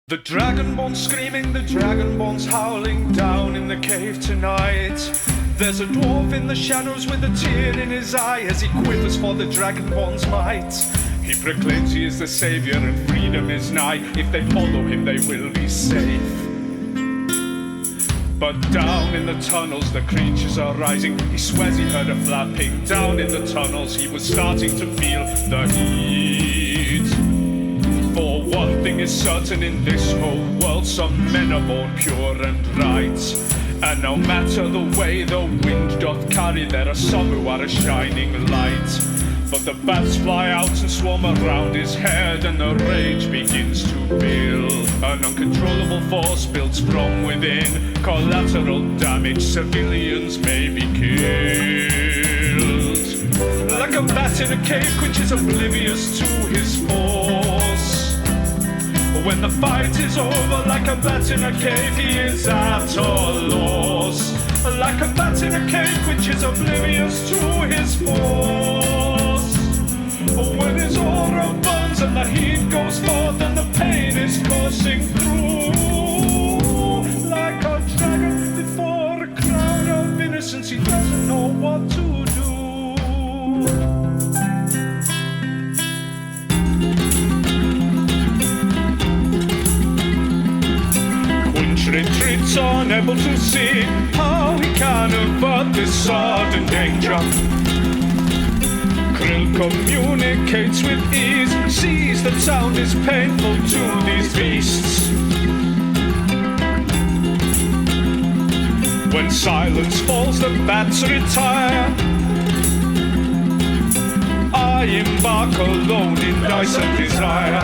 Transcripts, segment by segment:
The dragonborn's screaming, the dragonborn's howling down in the cave tonight. There's a dwarf in the shadows with a tear in his eye as he quivers for the dragonborn's might. He proclaims he is the savior and freedom is nigh. If they follow him, they will be safe. But down in the tunnels, the creatures are rising. He swears he heard a flapping. Down in the tunnels, he was starting to feel the heat. For one thing is certain in this whole world, some men are born pure and right. And no matter the way the wind doth carry, there are some who are a shining light. But the bats fly out and swarm around his head, and the rage begins to build. An uncontrollable force builds from within. Collateral damage, civilians may be killed. Like a bat in a cave, which is oblivious to his force. When the fight is over, like a bat in a cave, he is at a loss. Like a bat in a cave, which is oblivious to his force. When his aura burns and the heat goes forth and the pain is coursing through, like a dragon before a crowd of innocents, he doesn't know what to do. Retreats, unable to see how he can avert this sudden danger. Krill communicates with ease, sees that sound is painful to these beasts. When silence falls, the bats retire. I embark alone in dice and desire.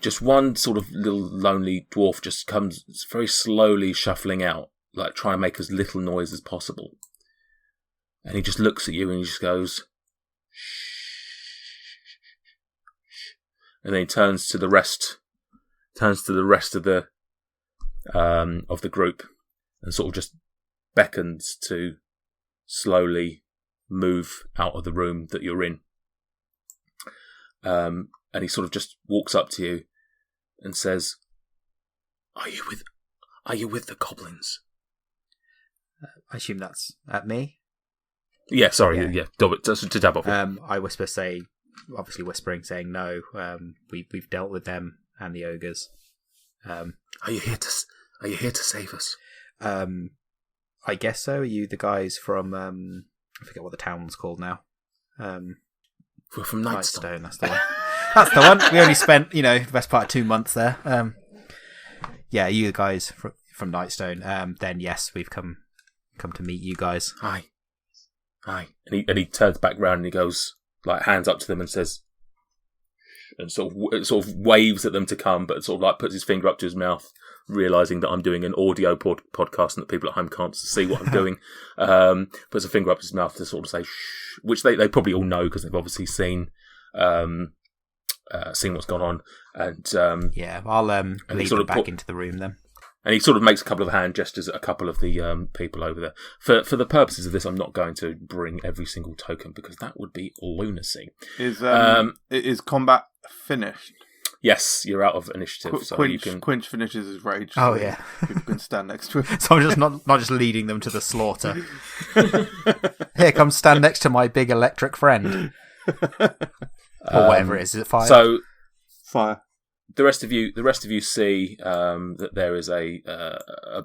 Just one sort of little lonely dwarf just comes very slowly shuffling out, like trying to make as little noise as possible. And he just looks at you and he just goes, shh. And then he turns to the rest of the group and sort of just beckons to slowly move out of the room that you're in. And he sort of just walks up to you and says, Are you with the goblins? I assume that's at me. Yeah, sorry, yeah. To dab off. I whisper, obviously whispering, saying no. We've dealt with them and the ogres. Are you here to save us? I guess so. Are you the guys from I forget what the town's called now. We're from Nightstone. That's the one. That's the one. We only spent, the best part of 2 months there. Yeah, you guys from Nightstone. Then yes, we've come to meet you guys. Hi. And he turns back round and he goes, like, hands up to them and says, and sort of waves at them to come, but sort of like puts his finger up to his mouth, realising that I'm doing an audio podcast and that people at home can't see what I'm doing. Puts a finger up his mouth to sort of say shh, which they probably all know because they've obviously seen what's gone on. And I'll lead them back into the room then. And he sort of makes a couple of hand gestures at a couple of the people over there. For the purposes of this, I'm not going to bring every single token because that would be lunacy. Is combat finished? Yes, you're out of initiative. Quinch finishes his rage. Oh, yeah. People can stand next to him. So I'm just not just leading them to the slaughter. Here, come stand next to my big electric friend. Or whatever it is. Is it fire? So, fire. The rest of you see that there is a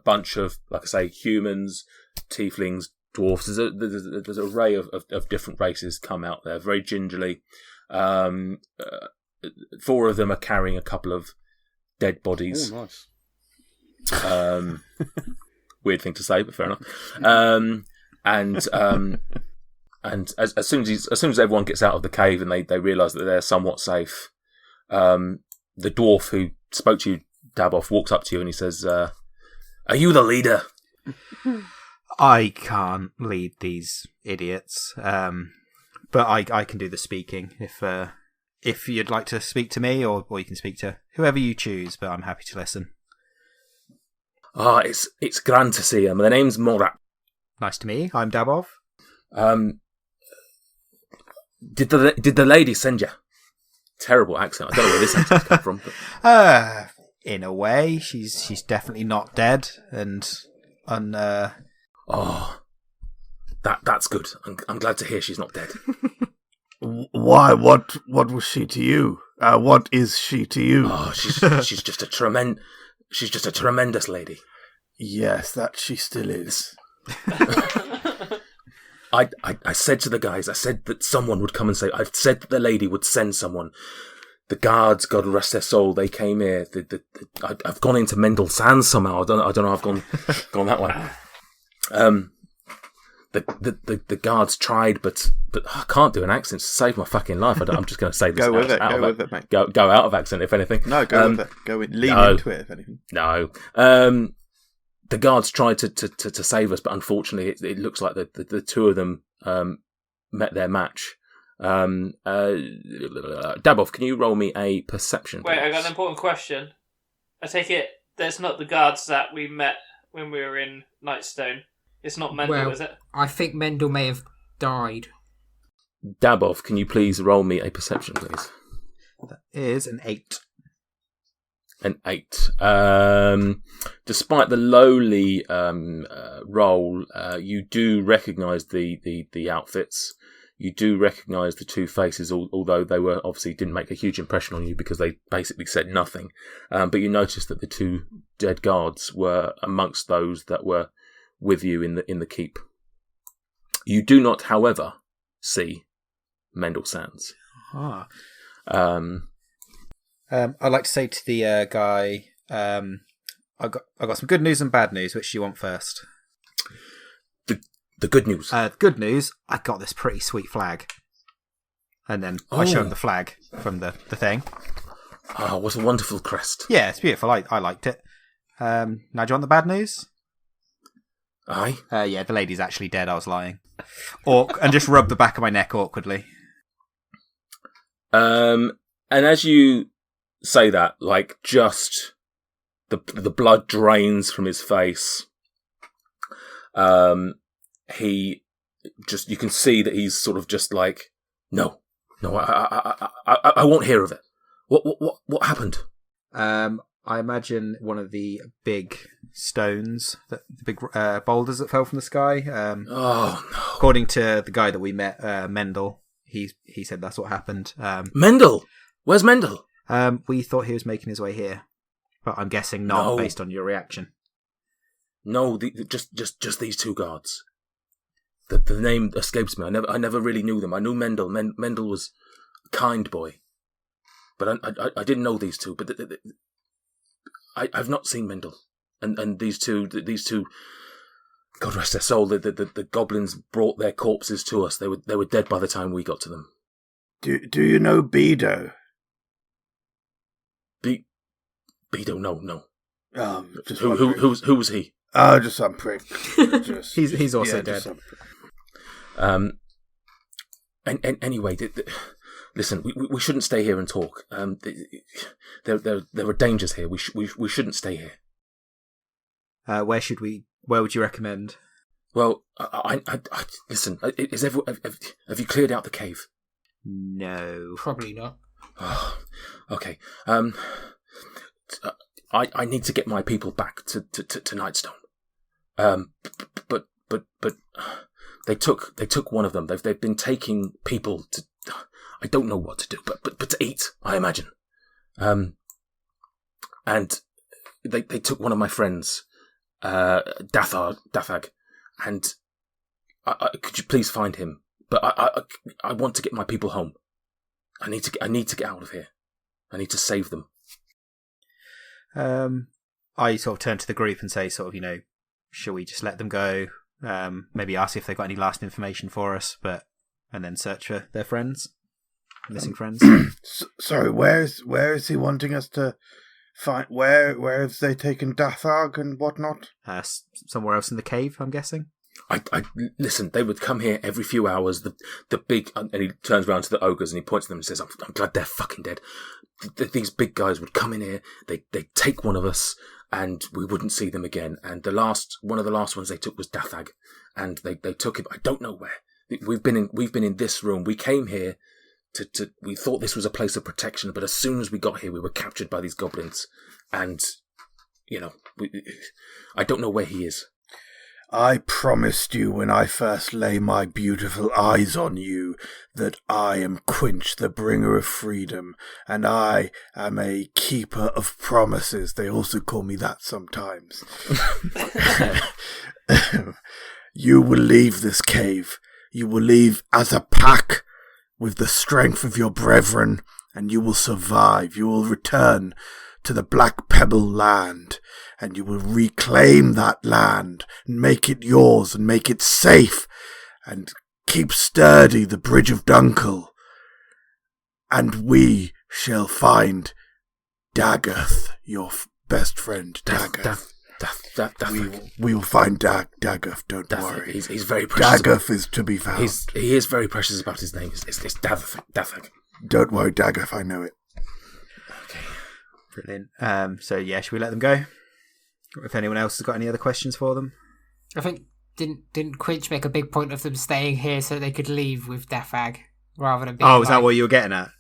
bunch of, like I say, humans, tieflings, dwarfs. There's an array of different races come out there very gingerly. 4 of them are carrying a couple of dead bodies. Oh, nice. Weird thing to say, but fair enough. And as soon as everyone gets out of the cave and they realise that they're somewhat safe, the dwarf who spoke to you, Daboff, walks up to you and he says, "Are you the leader?" I can't lead these idiots, but I can do the speaking if you'd like to speak to me, or you can speak to whoever you choose. But I'm happy to listen. It's grand to see you. My name's Morat. Nice to meet you. I'm Dabov. Did the lady send you? terrible accent. I don't know where this accent's come from. But... In a way, she's definitely not dead, and Oh, that's good. I'm glad to hear she's not dead. Why? What was she to you? What is she to you? Oh, she's just a tremendous lady. Yes, that she still is. I said to the guys, I said that someone would come and say, I said that the lady would send someone. The guards, God rest their soul, they came here. I've gone into Mendel Sands somehow. I don't know. I've gone that way. The guards tried, but I can't do an accent to save my fucking life. I'm just going to say this. Go with it, mate. Go out of accent, if anything. No, go with it. Lean into it, if anything. No. The guards tried to save us, but unfortunately, it looks like the two of them met their match. Dabov, can you roll me a perception? Wait, please? I got an important question. I take it that's not the guards that we met when we were in Nightstone. It's not Mendel, is it? I think Mendel may have died. Dabov, can you please roll me a perception, please? that is an 8. An 8. Despite the lowly roll, you do recognise the outfits. You do recognise the two faces, although they were obviously didn't make a huge impression on you because they basically said nothing. But you noticed that the two dead guards were amongst those that were with you in the keep. You do not, however, see Mendel Sands. I'd like to say to the guy, I got some good news and bad news. Which do you want first? The good news. Good news, I got this pretty sweet flag. And then I show him the flag from the thing. Oh, what a wonderful crest. Yeah, it's beautiful. I liked it. Now, do you want the bad news? Aye? Yeah, the lady's actually dead. I was lying. And just rub the back of my neck awkwardly. And as you say that, like, just the blood drains from his face. He just, you can see that he's sort of just like, no, I won't hear of it. What happened? I imagine one of the big stones, the big boulders that fell from the sky. Oh no! According to the guy that we met, Mendel, he said that's what happened. Mendel, where's Mendel? We thought he was making his way here, but I'm guessing not, based on your reaction. No, just these two guards. The name escapes me. I never really knew them. I knew Mendel. Mendel was a kind boy, but I didn't know these two. But I've not seen Mendel, and these two. God rest their soul. The goblins brought their corpses to us. They were dead by the time we got to them. Do you know Bedo? Bedo, no. Just who was he? Just some prick. He's also dead. And anyway, listen, we shouldn't stay here and talk. There are dangers here. We shouldn't stay here. Where would you recommend? Well, I listen. Have you cleared out the cave? No, Probably not. Oh, okay. I need to get my people back to Nightstone. But they took one of them. They've been taking people to. I don't know what to do, but to eat, I imagine. And they took one of my friends, Dathag, and could you please find him? But I want to get my people home. I need to get out of here. I need to save them. I sort of turn to the group and say, sort of, shall we just let them go? Maybe ask if they've got any last information for us, and then search for their friends, missing friends. Sorry, where is he wanting us to find? Where have they taken Dathag and whatnot? Somewhere else in the cave, I'm guessing. I listen. They would come here every few hours. The big, and he turns around to the ogres and he points to them and says, "I'm glad they're fucking dead." These big guys would come in here. They take one of us, and we wouldn't see them again. And one of the last ones they took was Dathag, and they took him. I don't know where. We've been in this room. We came here we thought this was a place of protection, but as soon as we got here, we were captured by these goblins, and I don't know where he is. I promised you when I first lay my beautiful eyes on you that I am Quinch, the bringer of freedom, and I am a keeper of promises. They also call me that sometimes. You will leave this cave. You will leave as a pack with the strength of your brethren, and you will survive. You will return to the Black Pebble land, and you will reclaim that land and make it yours and make it safe and keep sturdy the Bridge of Dunkel. And we shall find Dagoth, your best friend, Dagoth. We will find Dagoth, don't worry. He's very precious. Dagoth is to be found. He is very precious about his name. It's Dagoth. Don't worry, Dagoth, I know it. Brilliant. So yeah, should we let them go? If anyone else has got any other questions for them? I think didn't Quinch make a big point of them staying here so they could leave with Dathag rather than being is that what you were getting at?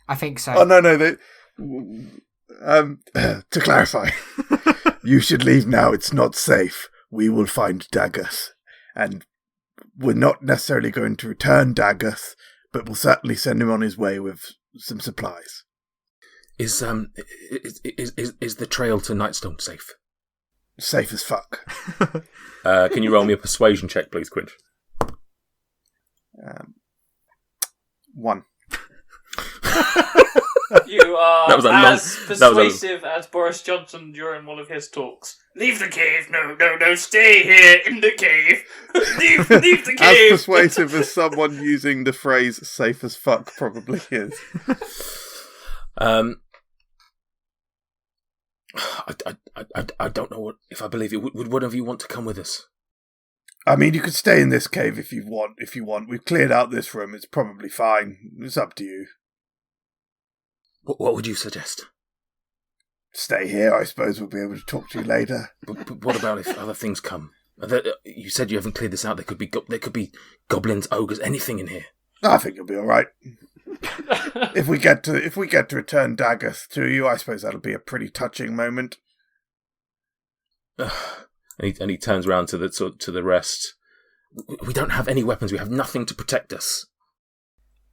I think so. Oh no, to clarify, you should leave now. It's not safe. We will find Dagoth, and we're not necessarily going to return Dagoth, but we'll certainly send him on his way with some supplies. Is the trail to Nightstone safe? Safe as fuck. Can you roll me a persuasion check, please, Quinch? 1. You are That was as persuasive as Boris Johnson during one of his talks. Leave the cave. No, stay here in the cave. Leave the cave. As persuasive as someone using the phrase "safe as fuck" probably is. I don't know if I believe it. Would one of you want to come with us? I mean, you could stay in this cave if you want. We've cleared out this room. It's probably fine. It's up to you. What would you suggest? Stay here. I suppose we'll be able to talk to you later. But what about if other things come? You said you haven't cleared this out. There could be goblins, ogres, anything in here. I think you'll be all right. If we get to return Dagoth to you, I suppose that'll be a pretty touching moment. And he turns around to the rest. We don't have any weapons. We have nothing to protect us.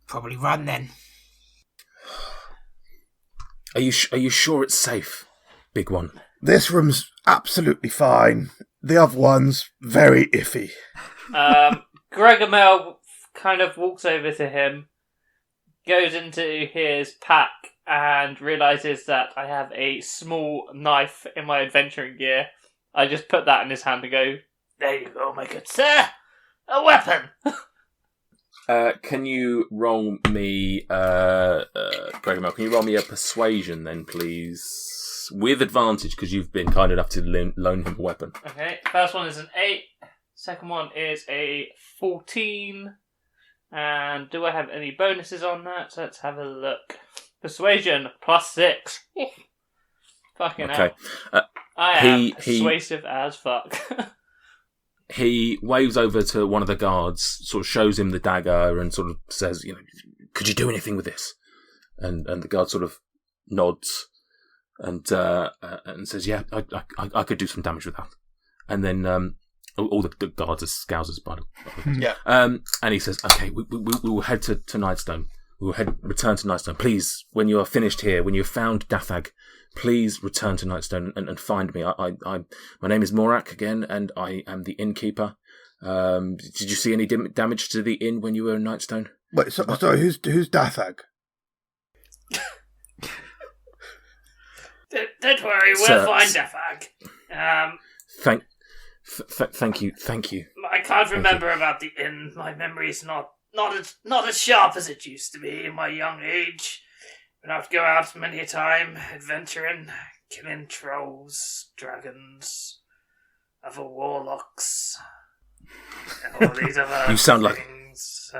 Probably run then. Are you sure it's safe, Big One? This room's absolutely fine. The other one's very iffy. Gregomel kind of walks over to him, goes into his pack, and realises that I have a small knife in my adventuring gear. I just put that in his hand and go, "There you go, my good sir. A weapon." Can you roll me, Gregomel, can you roll me a persuasion then, please? With advantage, because you've been kind enough to loan him a weapon. Okay, first one is an 8. Second one is a 14. And do I have any bonuses on that? Let's have a look. Persuasion, +6. Fucking hell. I am persuasive as fuck. He waves over to one of the guards, sort of shows him the dagger and sort of says, could you do anything with this? And the guard sort of nods and says, yeah, I could do some damage with that. And then all the guards are scousers, by the way. Yeah. And he says, okay, we will head to Nightstone. We will return to Nightstone. Please, when you are finished here, when you have found Dathag, please return to Nightstone and find me. My name is Morak again, and I am the innkeeper. Did you see any damage to the inn when you were in Nightstone? Wait, sorry, who's Dathag? Don't worry, we'll find Dathag. Thank you. I can't remember about the inn. My memory's not as sharp as it used to be in my young age. Been out to go out many a time, adventuring, killing trolls, dragons, other warlocks, and all these other You sound things.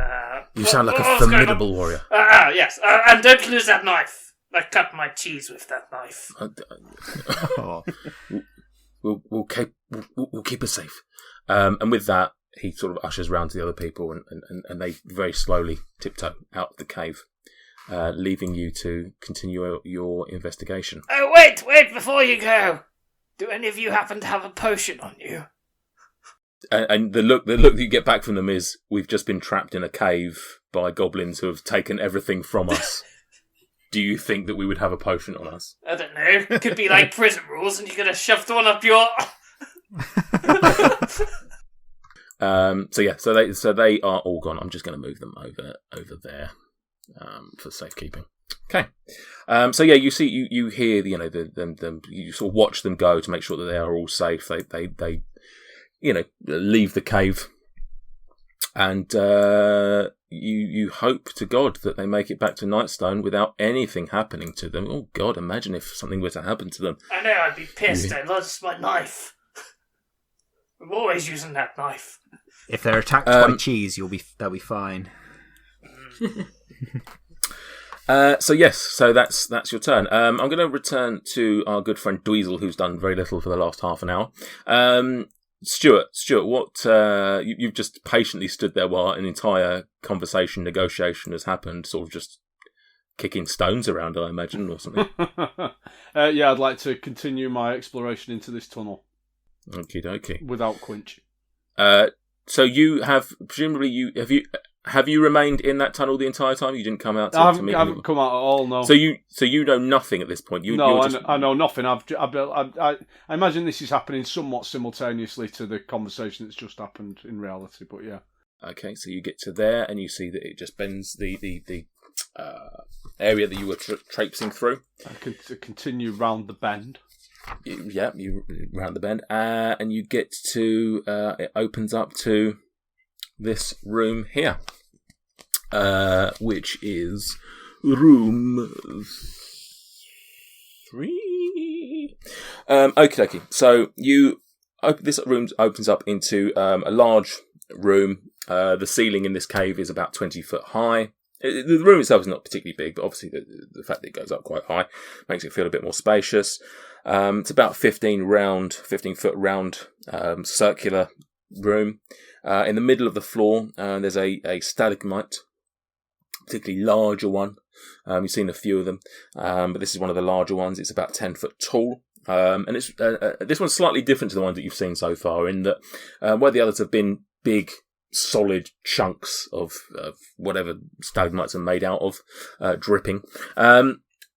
You sound like a formidable warrior. Yes, and don't lose that knife. I cut my cheese with that knife. We'll keep us safe. And with that, he sort of ushers round to the other people, and they very slowly tiptoe out of the cave, leaving you to continue your investigation. Oh, wait, before you go. Do any of you happen to have a potion on you? And the look that you get back from them is, we've just been trapped in a cave by goblins who have taken everything from us. Do you think that we would have a potion on us? I don't know. It could be like prison rules and you're going to shove one up your... So they are all gone. I'm just going to move them over there for safekeeping. Okay. You see, you hear, you sort of watch them go to make sure that they are all safe. They leave the cave, and you hope to God that they make it back to Nightstone without anything happening to them. Oh God, imagine if something were to happen to them. I know, I'd be pissed. I lost my knife. I'm always using that knife. If they're attacked by cheese, they'll be fine. So that's your turn. I'm going to return to our good friend Dweezil, who's done very little for the last half an hour. Stuart, what you've just patiently stood there while an entire negotiation has happened, sort of just kicking stones around, I imagine, or something. Yeah, I'd like to continue my exploration into this tunnel. Okie dokie. Without Quinch. So you have presumably have you remained in that tunnel the entire time? You didn't come out. I haven't come out at all. No. So you know nothing at this point. I know nothing. I imagine this is happening somewhat simultaneously to the conversation that's just happened in reality. But yeah. Okay, so you get to there and you see that it just bends the area that you were traipsing through. I can continue round the bend. You round the bend, and you get to it opens up to this room here, which is room 3. Okie dokie. So this room opens up into a large room. The ceiling in this cave is about 20 foot high. The room itself is not particularly big, but obviously the fact that it goes up quite high makes it feel a bit more spacious. It's about 15 foot round, circular room. In the middle of the floor, there's a stalagmite, particularly larger one. You've seen a few of them, but this is one of the larger ones. It's about 10 foot tall. And it's this one's slightly different to the ones that you've seen so far, in that where the others have been big, solid chunks of whatever stalagmites are made out of, dripping.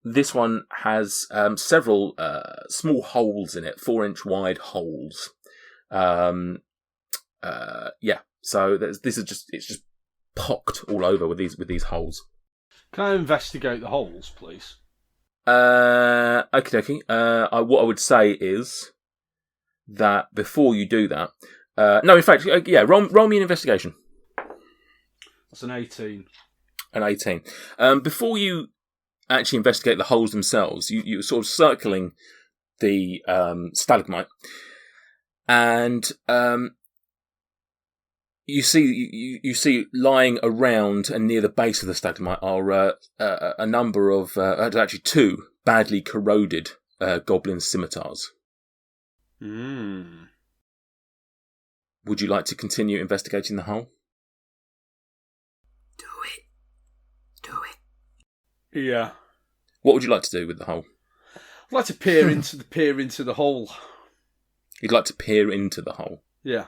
This one has several small holes in it, 4-inch wide holes. So it's just pocked all over with these holes. Can I investigate the holes, please? Okie dokie. What I would say is that before you do that, no, in fact, roll me an investigation. That's an 18. An 18. Before you actually investigate the holes themselves, you're sort of circling the stalagmite, and you see lying around and near the base of the stalagmite are a number of actually 2 badly corroded goblin scimitars. Would you like to continue investigating the hole? Do it. Yeah. What would you like to do with the hole? I'd like to peer into the hole. You'd like to peer into the hole? Yeah.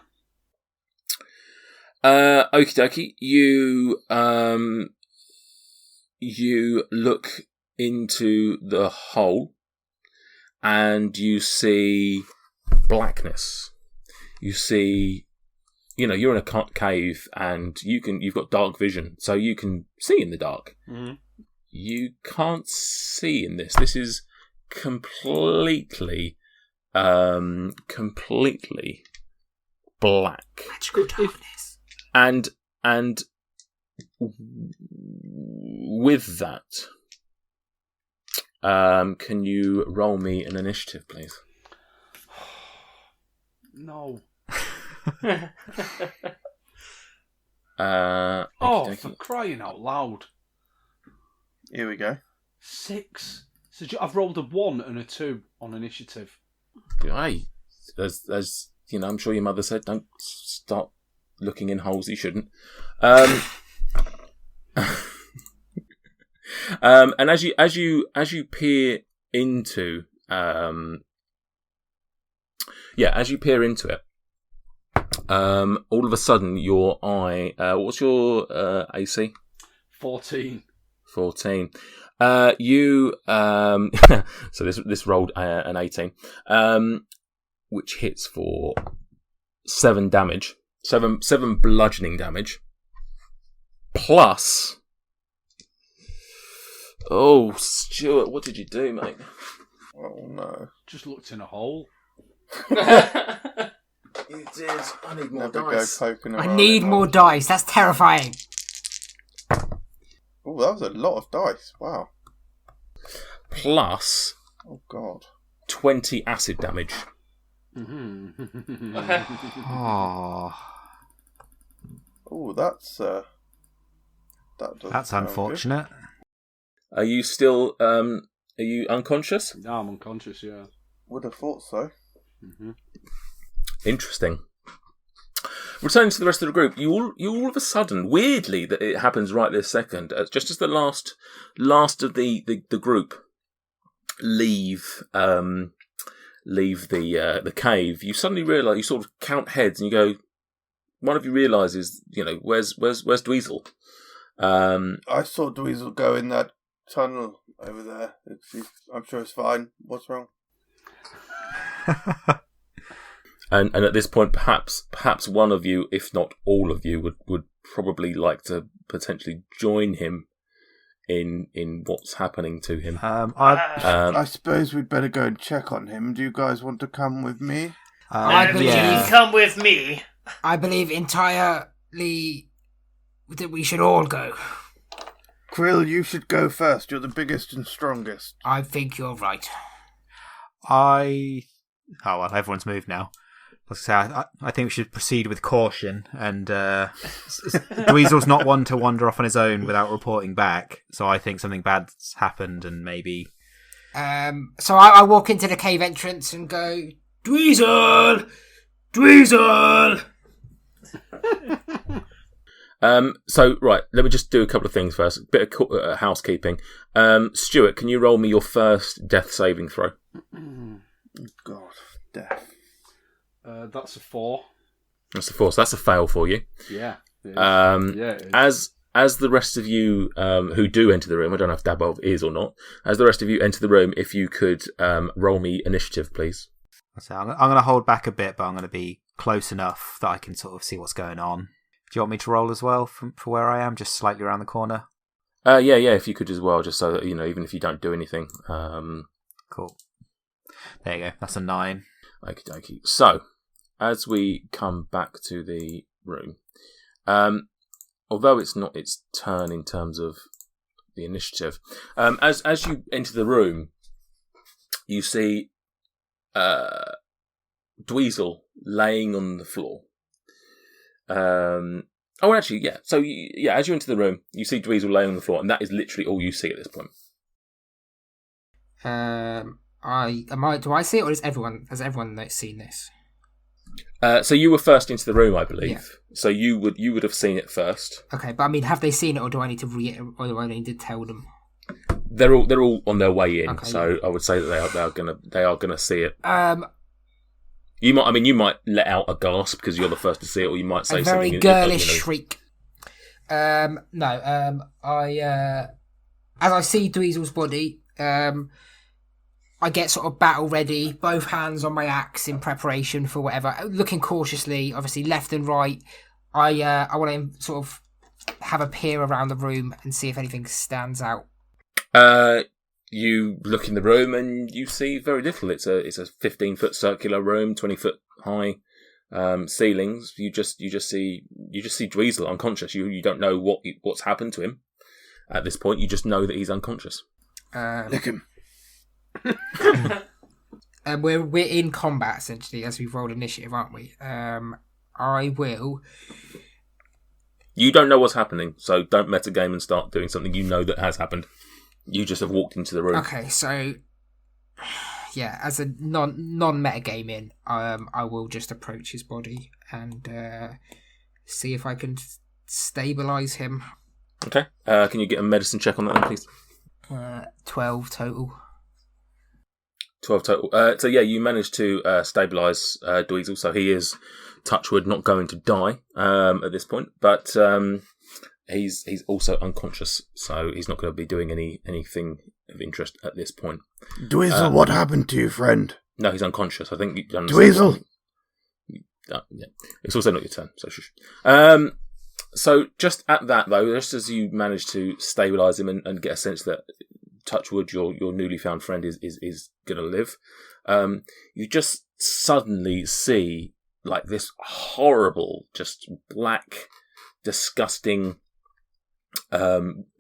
Okie dokie. You look into the hole and you see blackness. You see, you're in a cave and you've got dark vision, so you can see in the dark. Mm-hmm. You can't see in this. This is completely black. Magical darkness. And with that, can you roll me an initiative, please? No. For crying out loud. Here we go. 6. So I've rolled a 1 and a 2 on initiative. Hey, as I'm sure your mother said, don't start looking in holes he shouldn't. And as you peer into it, all of a sudden your eye. What's your AC? 14. 14. You so this rolled an 18, which hits for 7 damage, 7 bludgeoning damage, plus. Oh, Stuart, what did you do, mate? Oh no! Just looked in a hole. You did. I need more Never dice. go poking I around need in more holes. dice. That's terrifying. Oh, that was a lot of dice. Wow. Plus Oh god. 20 acid damage. Oh, Oh, that's that doesn't that's sound unfortunate. Are you still? Are you unconscious? No, I'm unconscious, yeah. good. Would have thought so. Interesting. Returning to the rest of the group, you all of a sudden, weirdly, that it happens right this second, just as the last of the group leave the cave, you suddenly realise, you sort of count heads, and you go. One of you realises, where's Dweezil? I saw Dweezil go in that tunnel over there. I'm sure it's fine. What's wrong? And at this point, perhaps one of you, if not all of you, would probably like to potentially join him in what's happening to him. I suppose we'd better go and check on him. Do you guys want to come with me? I believe- You come with me. I believe entirely that we should all go. Krill, you should go first. You're the biggest and strongest. I think you're right. Oh well, everyone's moved now. I think we should proceed with caution, and Dweezil's not one to wander off on his own without reporting back, so I think something bad's happened, and maybe... So I walk into the cave entrance and go, Dweezil! Dweezil! So, right, let me just do a couple of things first. A bit of housekeeping. Stuart, can you roll me your first death saving throw? God, death. That's a 4. That's a 4, so that's a fail for you. Yeah. It is. Yeah, it is. As the rest of you who do enter the room, I don't know if Dabov is or not, as the rest of you enter the room, if you could roll me initiative, please. So I'm going to hold back a bit, but I'm going to be close enough that I can sort of see what's going on. Do you want me to roll as well for where I am, just slightly around the corner? Yeah, if you could as well, just so that, even if you don't do anything. Cool. There you go. That's a 9. Okie dokie. So, as we come back to the room, although it's not its turn in terms of the initiative, as you enter the room, you see Dweezil laying on the floor. Actually, yeah. So, as you enter the room, you see Dweezil laying on the floor, and that is literally all you see at this point. Do I see it, or has everyone seen this? So you were first into the room, I believe. Yeah. So you would have seen it first. Okay, but I mean, have they seen it, or do I need to or do I need to tell them? They're all on their way in, Okay, so yeah. I would say that they are gonna see it. You might let out a gasp because you're the first to see it, or you might say a very something girlish shriek. As I see Dweezil's body, I get sort of battle ready, both hands on my axe in preparation for whatever. Looking cautiously, obviously left and right. I want to sort of have a peer around the room and see if anything stands out. You look in the room and you see very little. It's a 15-foot circular room, 20-foot high ceilings. You just see Dweezil unconscious. You don't know what's happened to him at this point. You just know that he's unconscious. Lick him. We're in combat essentially as we've rolled initiative, aren't we? I will. You don't know what's happening, so don't metagame and start doing something you know that has happened. You just have walked into the room. Okay, so yeah, as a non metagaming, I will just approach his body and see if I can stabilise him. Okay. Can you get a medicine check on that, then, please? 12 total. 12 total. So yeah, you managed to stabilise Dweezil, so he is, touchwood, not going to die at this point, but he's also unconscious, so he's not going to be doing anything of interest at this point. Dweezil, what happened to you, friend? No, he's unconscious. I think you Dweezil! Yeah. It's also not your turn, so shush. So just at that, though, just as you manage to stabilise him and get a sense that touchwood, your newly found friend is going to live, you just suddenly see like this horrible, just black, disgusting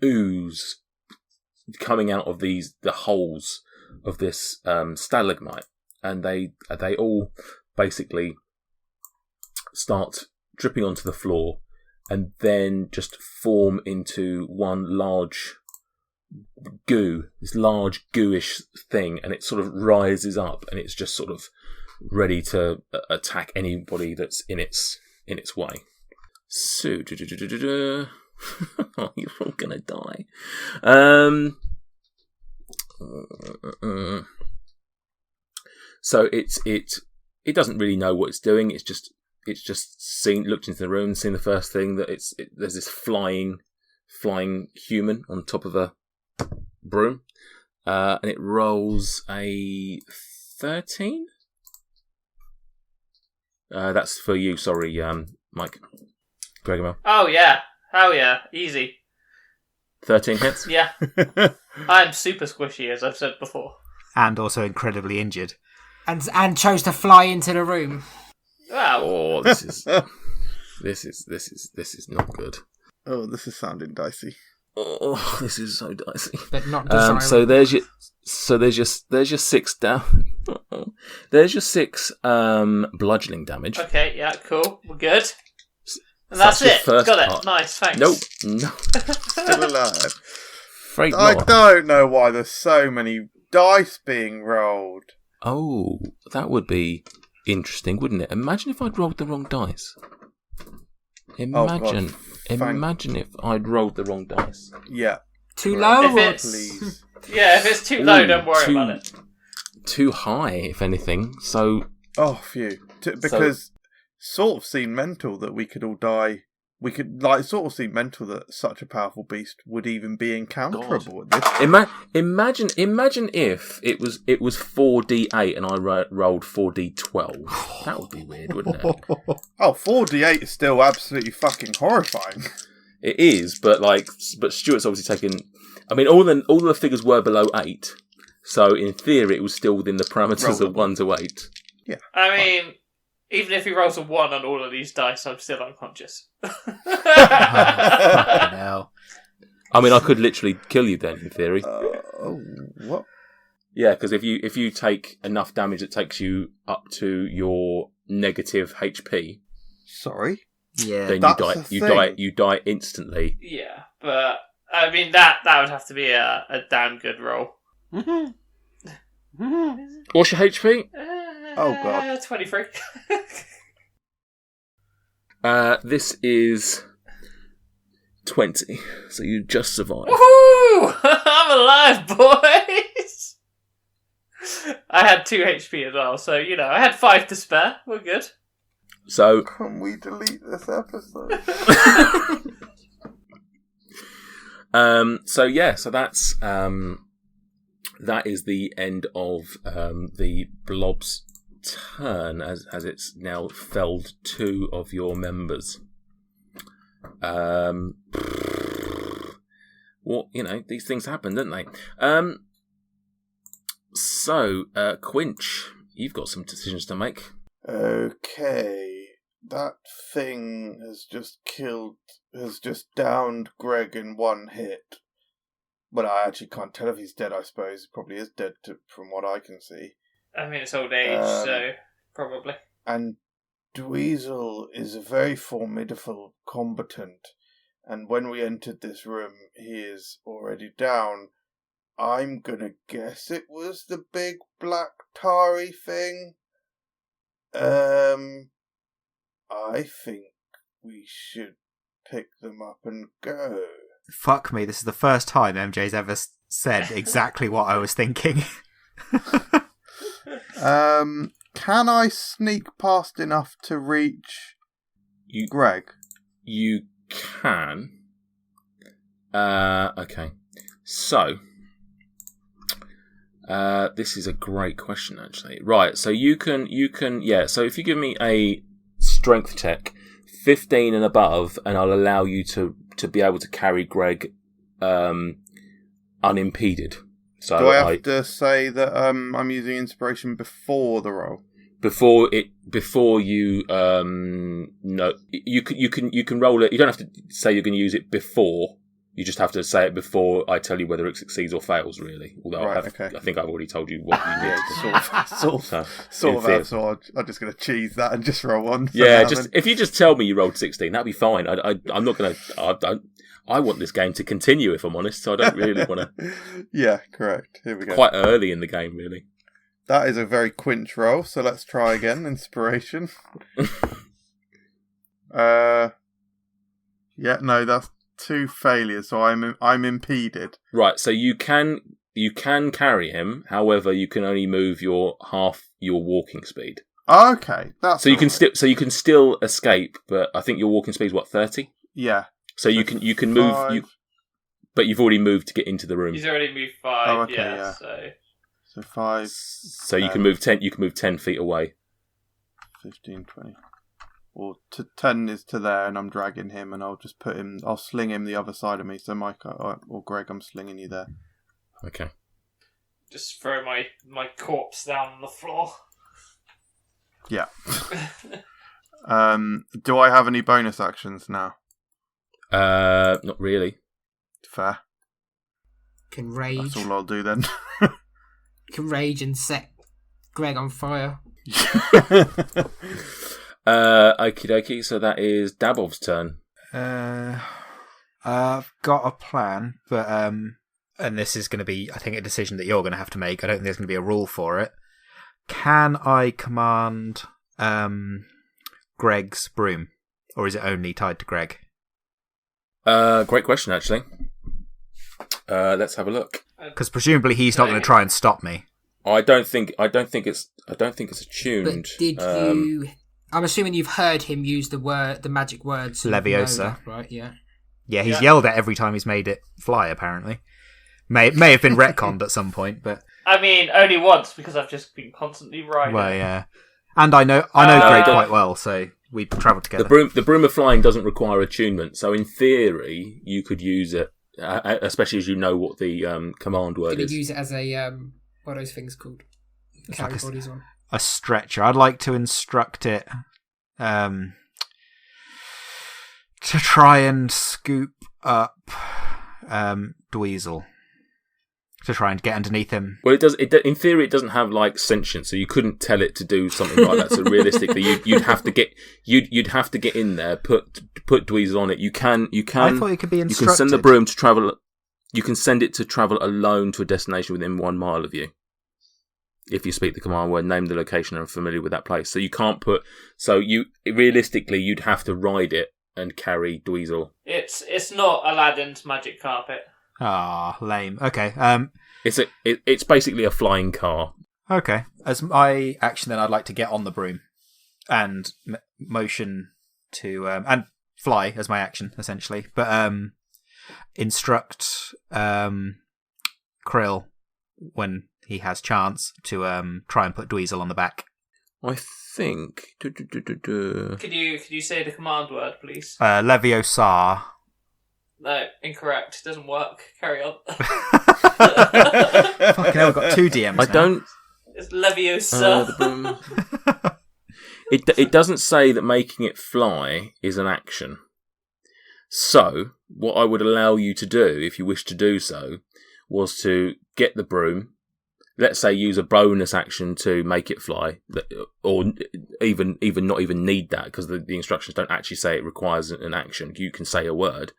ooze coming out of the holes of this stalagmite, and they all basically start dripping onto the floor and then just form into one large goo, this large gooish thing, and it sort of rises up and it's just sort of ready to attack anybody that's in its way. So, you're all gonna die. So it doesn't really know what it's doing. It's just looked into the room, seen the first thing that there's this flying human on top of a broom, and it rolls a 13. That's for you. Sorry, Mike. Gregor. Oh yeah, easy. 13 hits. Yeah, I'm super squishy, as I've said before, And also incredibly injured. And chose to fly into the room. Wow. Oh, this is not good. Oh, this is sounding dicey. Oh, this is so dicey. But not desirable. So there's your 6 down. There's your 6 bludgeoning damage. Okay, yeah, cool. We're good. And That's that's your it. first Got it. part. Nice, thanks. No. Still alive. Afraid I not. don't know why there's so many dice being rolled. Oh, that would be interesting, wouldn't it? Imagine if I'd rolled the wrong dice. Imagine if I'd rolled the wrong dice. Yeah. Too low? If Or... it's Please. yeah, if it's too low, don't worry too, about it. Too high, if anything. So Oh, phew. Because sort of seemed mental that we could all die. We could, sort of seem mental that such a powerful beast would even be encounterable at this. imagine if it was 4d8 and I rolled 4d12. That would be weird, wouldn't it? Oh, 4d8 is still absolutely fucking horrifying. It is, but Stuart's obviously taken. I mean, all the figures were below 8, so in theory it was still within the parameters of 1 to 8. Yeah. I mean, even if he rolls a 1 on all of these dice, I'm still unconscious. Fucking hell. I mean, I could literally kill you then, in theory. Oh, what? Yeah, because if you take enough damage, it takes you up to your negative HP. Sorry? Yeah. Then That's you die. the You thing. die. You die instantly. Yeah, but I mean that would have to be a damn good roll. What's your HP? Oh, God. 23. This is 20. So you just survived. Woohoo! I'm alive, boys! I had 2 HP as well, so, I had 5 to spare. We're good. So Can we delete this episode? So that's that is the end of the blob's turn as it's now felled 2 of your members. These things happen, don't they? Quinch, you've got some decisions to make. Okay. That thing has just downed Greg in one hit. But I actually can't tell if he's dead, I suppose. He probably is dead from what I can see. I mean, it's old age, so probably. And Dweezil is a very formidable combatant. And when we entered this room, he is already down. I'm gonna guess it was the big black tarry thing. I think we should pick them up and go. Fuck me, this is the first time MJ's ever said exactly what I was thinking. Can I sneak past enough to reach Greg? You can. Okay. So, this is a great question, actually. Right, so you can, yeah, so if you give me a strength check, 15 and above, and I'll allow you to be able to carry Greg, unimpeded. So do I have to say that I'm using inspiration before the roll? Before you no, you can roll it. You don't have to say you're going to use it before. You just have to say it before I tell you whether it succeeds or fails. Really, although right, I think I've already told you what you need. So I'm just going to cheese that and just roll one. Yeah, if you just tell me you rolled 16, that'd be fine. I'm not going to. I want this game to continue, if I'm honest. So I don't really want to. Yeah, correct. Here we go. Quite early in the game, really. That is a very quinch roll, so let's try again. Inspiration. Yeah, no, that's 2 failures, so I'm impeded. Right, so you can carry him, however, you can only move half your walking speed. Okay, that's so you can still escape, but I think your walking speed is what, 30? Yeah. So you can move but you've already moved to get into the room. He's already moved 5. Oh, okay, yeah. So 5. So you can move 10. You can move 10 feet away. 15, 20. Or 10 is to there, and I'm dragging him, and I'll just put him. I'll sling him the other side of me. So Mike or Greg, I'm slinging you there. Okay. Just throw my corpse down on the floor. Yeah. Do I have any bonus actions now? Not really. Fair. Can rage. That's all I'll do then. Can rage and set Greg on fire. Okie dokie, so that is Dabov's turn. I've got a plan, but and this is going to be, I think, a decision that you're going to have to make. I don't think there's going to be a rule for it. Can I command Greg's broom, or is it only tied to Greg? Great question, actually. Let's have a look. Because presumably he's not going to try and stop me. I don't think it's attuned. But did you? I'm assuming you've heard him use the magic words. Leviosa, right? Yeah. Yeah, he's yelled at every time he's made it fly. Apparently, may have been retconned at some point, but I mean, only once because I've just been constantly riding. Well, yeah, and I know Greg quite well, so we travelled together. The broom of flying doesn't require attunement, so in theory you could use it, especially as you know what the command word Did is. you use it as a what are those things called? Carry like bodies on. A stretcher. I'd like to instruct it to try and scoop up Dweezil. To try and get underneath him. Well, it does. In theory, it doesn't have like sentience, so you couldn't tell it to do something like that. So realistically, you'd have to get in there, put Dweezil on it. You can. I thought it could be instructed. You can send the broom to travel. You can send it to travel alone to a destination within 1 mile of you. If you speak the command word, name the location, and are familiar with that place. So you can't put. So realistically, you'd have to ride it and carry Dweezil. It's not Aladdin's magic carpet. Ah, lame. Okay. It's basically a flying car. Okay. As my action, then I'd like to get on the broom and motion to and fly as my action essentially, but instruct Krill when he has chance to try and put Dweezil on the back. I think. Could you say the command word, please? Leviosa. No, incorrect. Doesn't work. Carry on. Fucking hell, I've got 2 DMs. I don't. It's Leviosa. The broom. It doesn't say that making it fly is an action. So, what I would allow you to do, if you wish to do so, was to get the broom. Let's say use a bonus action to make it fly, or even not even need that because the instructions don't actually say it requires an action. You can say a word.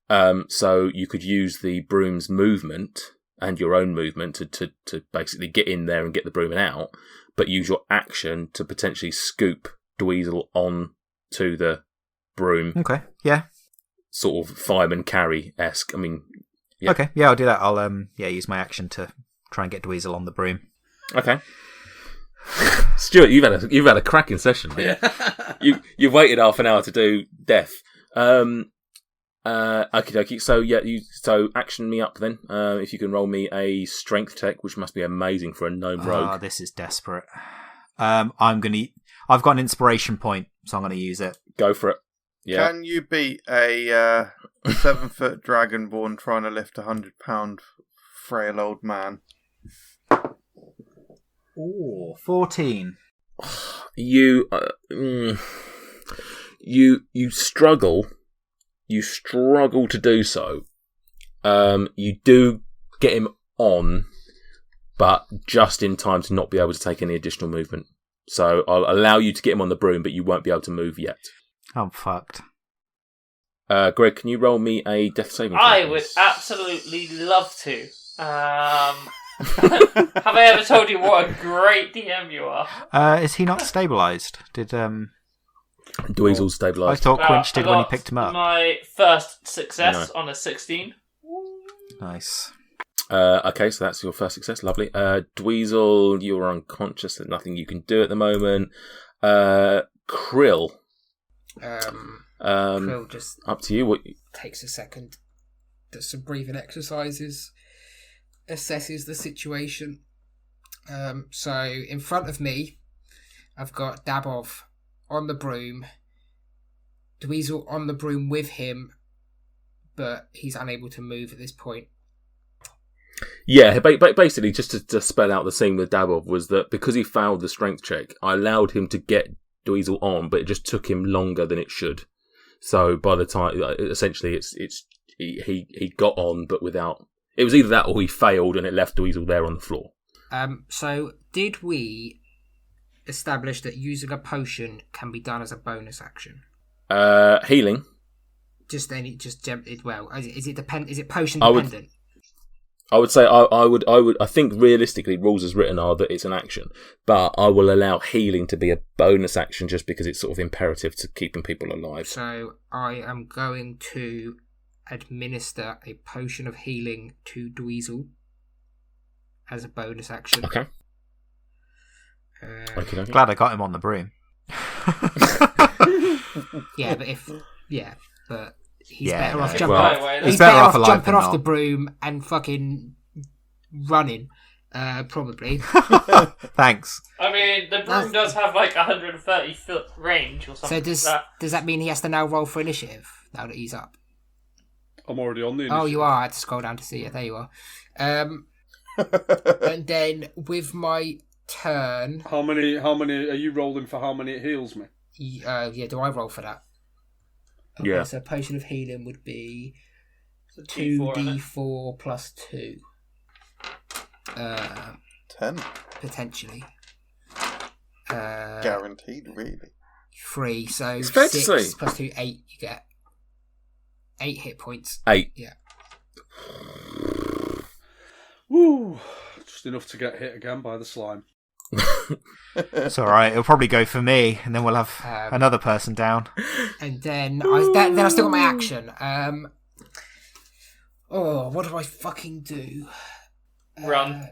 So you could use the broom's movement and your own movement to basically get in there and get the broom out, but use your action to potentially scoop Dweezil on to the broom, Okay. Yeah. sort of fireman carry-esque. I mean, yeah. Okay. Yeah, I'll do that. I'll use my action to try and get Dweezil on the broom. Okay. Stuart, you've had a cracking session. Mate. You've waited half an hour to do death. Okie dokie. So action me up then. If you can roll me a strength check, which must be amazing for a gnome rogue. Oh, this is desperate. I've got an inspiration point, so I'm gonna use it. Go for it. Yeah. Can you beat a 7-foot dragonborn trying to lift a 100-pound frail old man? Ooh, 14. You struggle. You struggle to do so. You do get him on, but just in time to not be able to take any additional movement. So I'll allow you to get him on the broom, but you won't be able to move yet. I'm fucked. Greg, can you roll me a death saving throw? I would absolutely love to. Have I ever told you what a great DM you are? Is he not stabilised? Did Dweezil I stabilised. thought Quinch I did when he got picked him up. My first success on a 16. Nice. Okay, so that's your first success. Lovely. Dweezil, you're unconscious. There's nothing you can do at the moment. Krill. Krill just Up to you. What? takes a second, does some breathing exercises, assesses the situation. So in front of me, I've got Dabov on the broom, Dweezil on the broom with him, but he's unable to move at this point. Yeah, basically, just to spell out the scene with Dabov was that because he failed the strength check, I allowed him to get Dweezil on, but it just took him longer than it should. So by the time, essentially, he got on, but without. It was either that or he failed, and it left Dweezil there on the floor. So did we establish that using a potion can be done as a bonus action? Healing. Is it potion dependent? I would say I think realistically rules as written are that it's an action, but I will allow healing to be a bonus action just because it's sort of imperative to keeping people alive. So I am going to administer a potion of healing to Dweezil as a bonus action. Okay. Okay. Glad I got him on the broom. but he's Yeah, better no, off jumping. well, He's better better off off alive jumping than off not. the broom and fucking running. Probably. Thanks. I mean, the broom does have like 130-foot range or So something. does that mean he has to now roll for initiative now that he's up? I'm already on the initiative. Oh, you are. I had to scroll down to see it. There you are. And then with my turn, How many are you rolling for how many it heals me? do I roll for that? Okay, Yeah. So potion of healing would be It's a D4, isn't it? 2d4 plus 2. 10. Potentially. Guaranteed, really. 3, so It's fair to 6 say. plus 2, 8, you get 8 hit points. 8. Yeah. Woo! Just enough to get hit again by the slime. It's alright, it'll probably go for me, and then we'll have another person down. And then I still got my action. What do I fucking do? Run.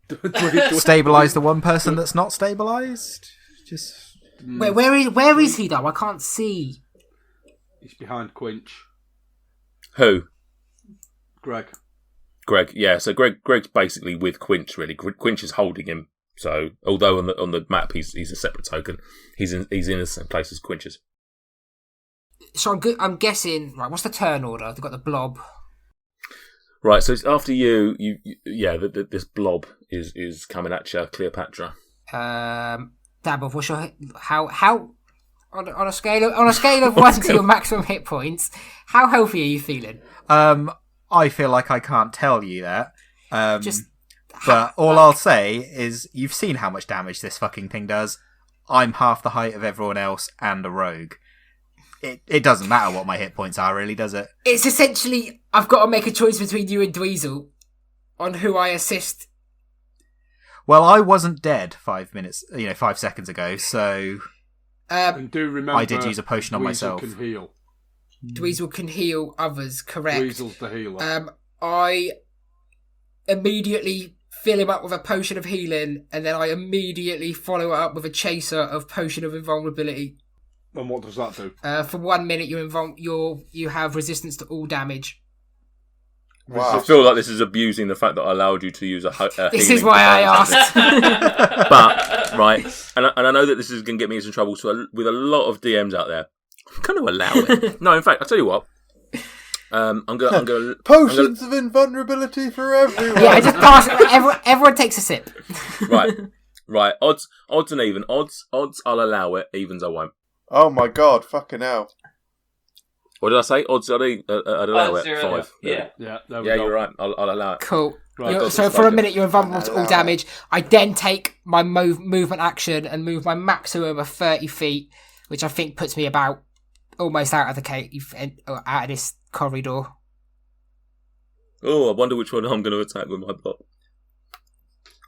Stabilise the one person that's not stabilised? Just... Where is he though? I can't see. He's behind Quinch. Who? Greg. Greg. Yeah. So Greg's basically with Quinch. Really, Quinch is holding him. So although on the map he's a separate token, he's in the same place as Quinch is. So I'm guessing. Right, what's the turn order? They've got the blob. Right. So it's after you. This blob is coming at you, Cleopatra. Dabov, what's your how on a scale of 1 to your maximum hit points? How healthy are you feeling? I feel like I can't tell you that. But all I'll say is you've seen how much damage this fucking thing does. I'm half the height of everyone else and a rogue. It doesn't matter what my hit points are, really, does it? It's essentially I've got to make a choice between you and Dweezil on who I assist. Well, I wasn't dead 5 seconds ago, so And do remember, I did use a potion on Dweezil myself. Can heal. Dweezil can heal others, correct. Dweezil's the healer. I immediately fill him up with a potion of healing, and then I immediately follow it up with a chaser of potion of invulnerability. And what does that do? For 1 minute, you have resistance to all damage. Wow. I feel like this is abusing the fact that I allowed you to use a This healing is why I device. asked. But, right, and I know that this is going to get me into trouble with a lot of DMs out there. I'm going to allow it. No, in fact, I'll tell you what. I'm going Potions of invulnerability for everyone. Yeah, just pass it. Everyone takes a sip. Right. Odds and even. Odds, I'll allow it. Evens, I won't. Oh my god, fucking hell. What did I say? Odds, I'd allow it. 5. Yeah, there we go. You're right. I'll allow it. Cool. Right, So for a minute, you're invulnerable to all damage. I then take my movement action and move my maximum of 30 feet, which I think puts me about almost out of the cave, out of this corridor. Oh, I wonder which one I'm going to attack with my bot.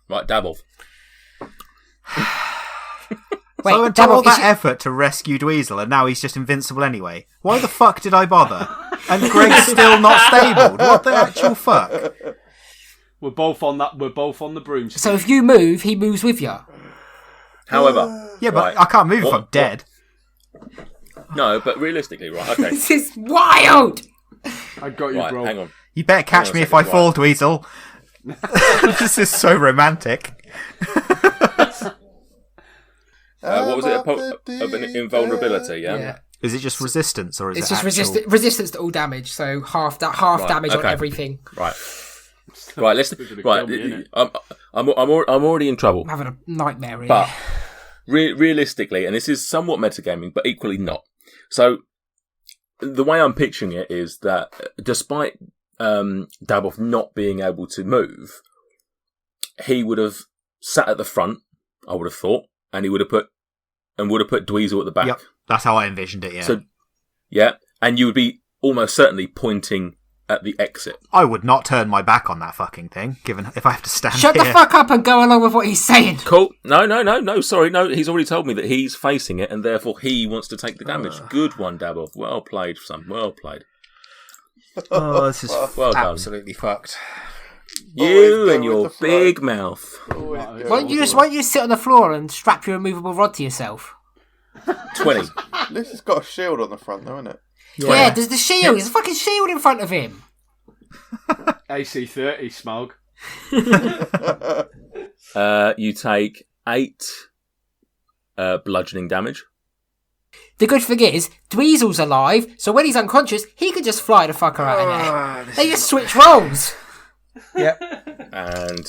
Right, Dabble. So I went to all that effort to rescue Dweezil, and now he's just invincible anyway. Why the fuck did I bother? And Greg's still not stabled. What the actual fuck? We're both on that. We're both on the broomstick. So if you move, he moves with you. However, Yeah, but right, I can't move if I'm dead. No, but realistically, right? Okay. This is wild. I got you, Right, bro. hang on. You better catch Hang on me a if I second, fall, Dweezil. This is so romantic. What was it? Of an invulnerability, yeah? Is it just resistance, or is It's it just actual... resistance to all damage, so half damage on okay. everything. Right. Right, let's... Gonna Right, kill me, innit? I'm already in trouble. I'm having a nightmare here. But realistically, and this is somewhat metagaming, but equally not. So the way I'm picturing it is that despite Daboff not being able to move, he would have sat at the front, I would have thought, and he would have put Dweezil at the back. Yep, that's how I envisioned it, yeah. So, yeah, and you would be almost certainly pointing at the exit. I would not turn my back on that fucking thing, given if I have to stand Shut here. the fuck up and go along with what he's saying. Cool. No, sorry, no, he's already told me that he's facing it and therefore he wants to take the damage. Good one, Daboff. Well played, son. Well played. Oh, this is Well done. absolutely fucked. You go and with your the flow. big mouth. Why don't you just sit on the floor and strap your immovable rod to yourself? 20. This has got a shield on the front, though, isn't it? Yeah, there's the shield. There's a fucking shield in front of him. AC 30, Smog. You take 8 bludgeoning damage. The good thing is, Dweezil's alive, so when he's unconscious, he can just fly the fucker out of there. They just switch roles. And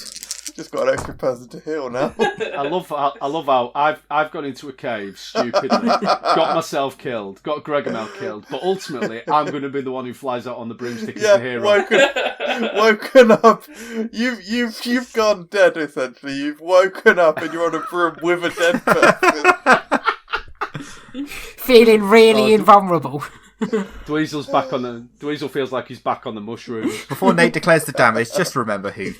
Just got an extra person to heal now. I love how I've gone into a cave stupidly, got myself killed, got Gregomel killed, but ultimately I'm going to be the one who flies out on the broomstick as the hero. woken up. You've gone dead essentially. You've woken up and you're on a broom with a dead person. Feeling really invulnerable. Dweezil feels like he's back on the mushrooms. Before Nate declares the damage, just remember who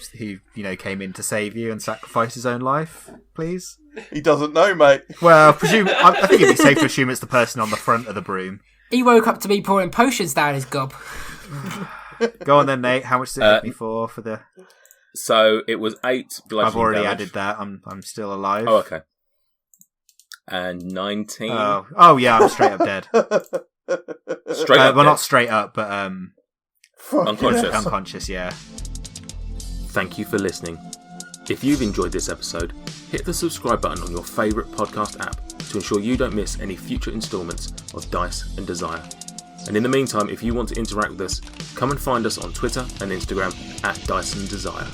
came in to save you and sacrificed his own life, please. He doesn't know, mate. Well, I think it'd be safe to assume it's the person on the front of the broom. He woke up to me pouring potions down his gob. Go on then, Nate. How much did it hit me for the? so it was 8 bludgeoning I've already damage. added that. I'm still alive. Oh, okay. And 19. Oh yeah, I'm straight up dead. Straight up well, dead. not straight up, but Unconscious. unconscious. Yeah. Thank you for listening. If you've enjoyed this episode, hit the subscribe button on your favourite podcast app to ensure you don't miss any future instalments of Dice and Desire. And in the meantime, if you want to interact with us, come and find us on Twitter and Instagram @Dice and Desire.